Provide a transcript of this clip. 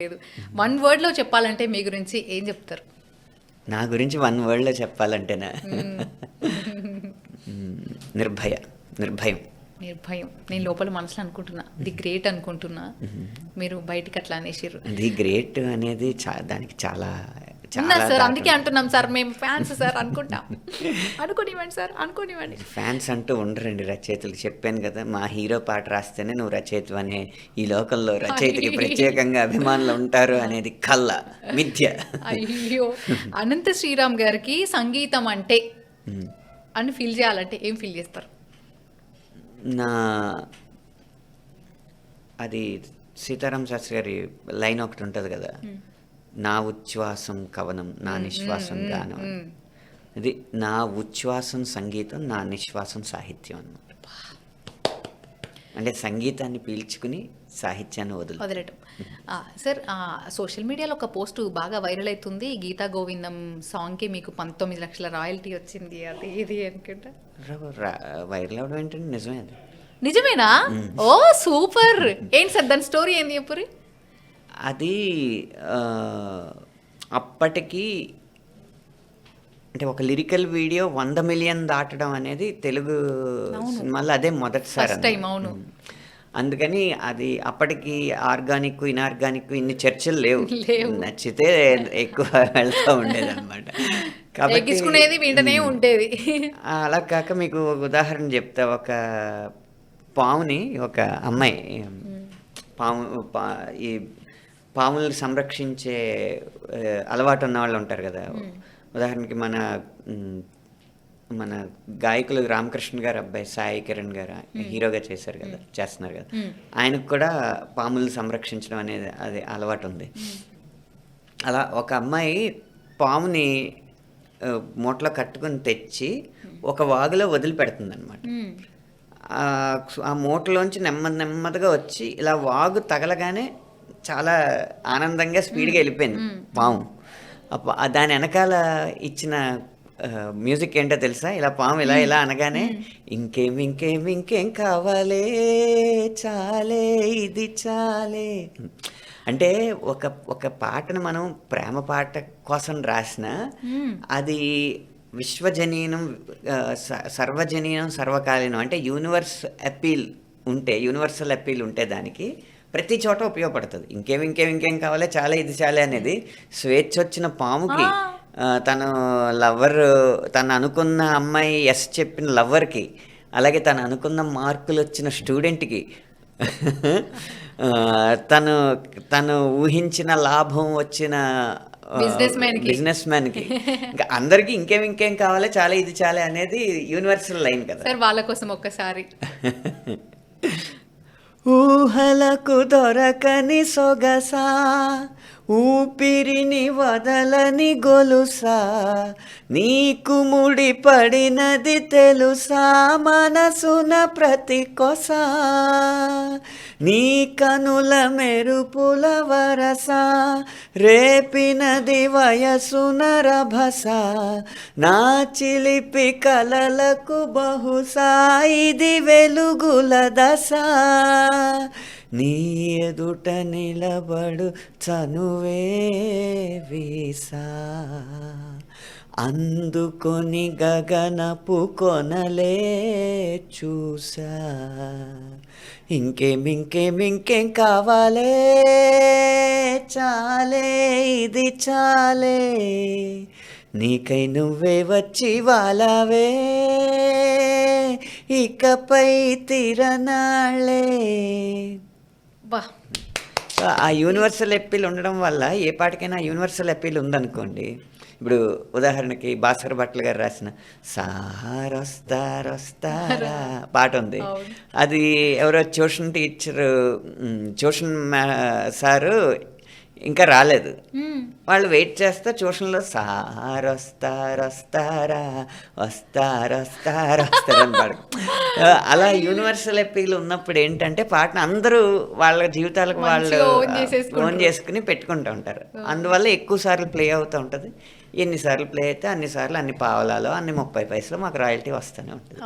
లేదు. 1 వర్డ్‌లో చెప్పాలంటే మీ గురించి ఏం చెప్తారు? నా గురించి 1 వర్డ్‌లో చెప్పాలంటేనా? హ్మ్. నిర్భయ. నిర్భయం. నిర్భయం. నేను లోపల మనసులో అనుకుంటున్నా. ది గ్రేట్ అనుకుంటున్నా. మీరు బయటికి అట్లా అనేసిర్రు. ది గ్రేట్ అనేది దానికి చాలా ఉన్నా చాలా సార్. దాటి అందుకే అంటున్నాం సార్. మేము ఫ్యాన్స్ సార్ అనుకుంటాం. అనుకోనివ్వండి సార్. అనుకోనివ్వండి. ఫ్యాన్స్ అంటూ ఉండరండి రచయితలు. చెప్పాను కదా, మా హీరో పాట రాస్తేనే నువ్వు రచయితవనే, ఈ లోకంలో రచయితకి ప్రత్యేకంగా అభిమానులు ఉంటారు అనేది కళ్ళ మిథ్య. అయ్యో! అనంత శ్రీరామ్ గారికి సంగీతం అంటే అని ఫీల్ చేయాలంటే ఏం ఫీల్ చేస్తారు? నా అది సీతారాం శాస్త్రి గారి లైన్ ఒకటి ఉంటుంది కదా, నా ఉచ్ఛ్వాసం కవనం, నా నిశ్వాసం గానం. ఇది నా ఉచ్ఛ్వాసం సంగీతం, నా నిశ్వాసం సాహిత్యం అన్నమాట. అంటే సంగీతాన్ని పీల్చుకుని సాహిత్యాన్ని వదిలేయటం. సార్, సోషల్ మీడియాలో ఒక పోస్ట్ బాగా వైరల్ అవుతుంది. గీతా గోవిందం సాంగ్కి మీకు 19 లక్షల రాయల్టీ వచ్చింది. అది ఇది అనుకుంటా. వైరల్ అవడం ఏంటంటే నిజమే అది. నిజమేనా? ఓ సూపర్. ఏంటి సార్ దాని స్టోరీ ఏంది చెప్పురి? అది అప్పటికి అంటే ఒక లిరికల్ వీడియో 100 మిలియన్ దాటడం అనేది తెలుగు సినిమాలో అదే మొదటిసారి. అవును. అందుకని అది అప్పటికి ఆర్గానిక్ ఇన్ఆర్గానిక్ ఇన్ని చర్చలు లేవు. నచ్చితే ఎక్కువ వెళ్తూ ఉండేది అనమాట. కాబట్టి వెంటనే ఉండేది. అలా కాక మీకు ఒక ఉదాహరణ చెప్తా. ఒక పాముని ఒక అమ్మాయి ఈ పాములను సంరక్షించే అలవాటు ఉన్న వాళ్ళు ఉంటారు కదా. ఉదాహరణకి మన గాయకులు రామకృష్ణ గారు అబ్బాయి సాయి కిరణ్ గారు హీరోగా చేస్తున్నారు కదా. ఆయనకు కూడా పాములను సంరక్షించడం అనేది అది అలవాటు ఉంది. అలా ఒక అమ్మాయి పాముని మూటలో కట్టుకుని తెచ్చి ఒక వాగులో వదిలిపెడుతుంది అనమాట. ఆ మూటలోంచి నెమ్మదిగా వచ్చి ఇలా వాగు తగలగానే చాలా ఆనందంగా స్పీడ్గా వెళ్ళిపోయింది పాము. దాని వెనకాల ఇచ్చిన మ్యూజిక్ ఏంటో తెలుసా? ఇలా పాము ఇలా అనగానే ఇంకేం కావాలే, చాలే ఇది చాలే. అంటే ఒక పాటను మనం ప్రేమ పాట కోసం రాసిన అది విశ్వజనీనం, సర్వజనీనం, సర్వకాలీనం. అంటే యూనివర్సల్ అపీల్ ఉంటే దానికి ప్రతి చోట ఉపయోగపడుతుంది. ఇంకేం కావాలి, చాలా ఇది చాలే అనేది స్వేచ్ఛ వచ్చిన పాముకి, తను అనుకున్న అమ్మాయి ఎస్ చెప్పిన లవర్కి, అలాగే తను అనుకున్న మార్కులు వచ్చిన స్టూడెంట్కి, తను ఊహించిన లాభం వచ్చిన బిజినెస్ మ్యాన్కి, ఇంకా అందరికి ఇంకేం కావాలి, చాలా ఇది చాలే అనేది యూనివర్సల్ లైన్ కదా. సార్ వాళ్ళ కోసం ఒక్కసారి ఊహలకు దొరకని సొగసా, ఊపిరిని వదలని గొలుసా, నీకు ముడిపడినది తెలుసా మనసున ప్రతి కొసా, నీ కనుల మెరుపుల వరస, రేపినది వయసున రభస, నా చిలిపి కలలకు బహుశా ఇది వెలుగుల దశ, నీ ఎదుట నిలబడు చనువే వీసా, అందుకొని గగనపు కొనలే చూసా, ఇంకేం కావాలే, చాలే ఇది చాలే, నీకై నువ్వే వచ్చి వాలావే, ఇకపై తిరనాళ్ళే. ఆ యూనివర్సల్ అప్పీల్ ఉండడం వల్ల ఏ పాటకైనా యూనివర్సల్ అప్పీల్ ఉందనుకోండి. ఇప్పుడు ఉదాహరణకి భాస్కర్ భట్ల గారు రాసిన సారొస్తారా పాట ఉంది. అది ఎవరో ట్యూషన్ సారు ఇంకా రాలేదు. వాళ్ళు వెయిట్ చేస్తా ట్యూషన్లో వస్తారని పాడు. అలా యూనివర్సల్ అప్పీల్ ఉన్నప్పుడు ఏంటంటే పాటను అందరూ వాళ్ళ జీవితాలకు వాళ్ళు ఓన్ చేసుకుని పెట్టుకుంటూ ఉంటారు. అందువల్ల ఎక్కువ సార్లు ప్లే అవుతూ ఉంటుంది. ఎన్నిసార్లు ప్లే అయితే అన్నిసార్లు అన్ని పావలాలో, అన్ని 30 పైసలు మాకు రాయల్టీ వస్తూనే ఉంటుంది.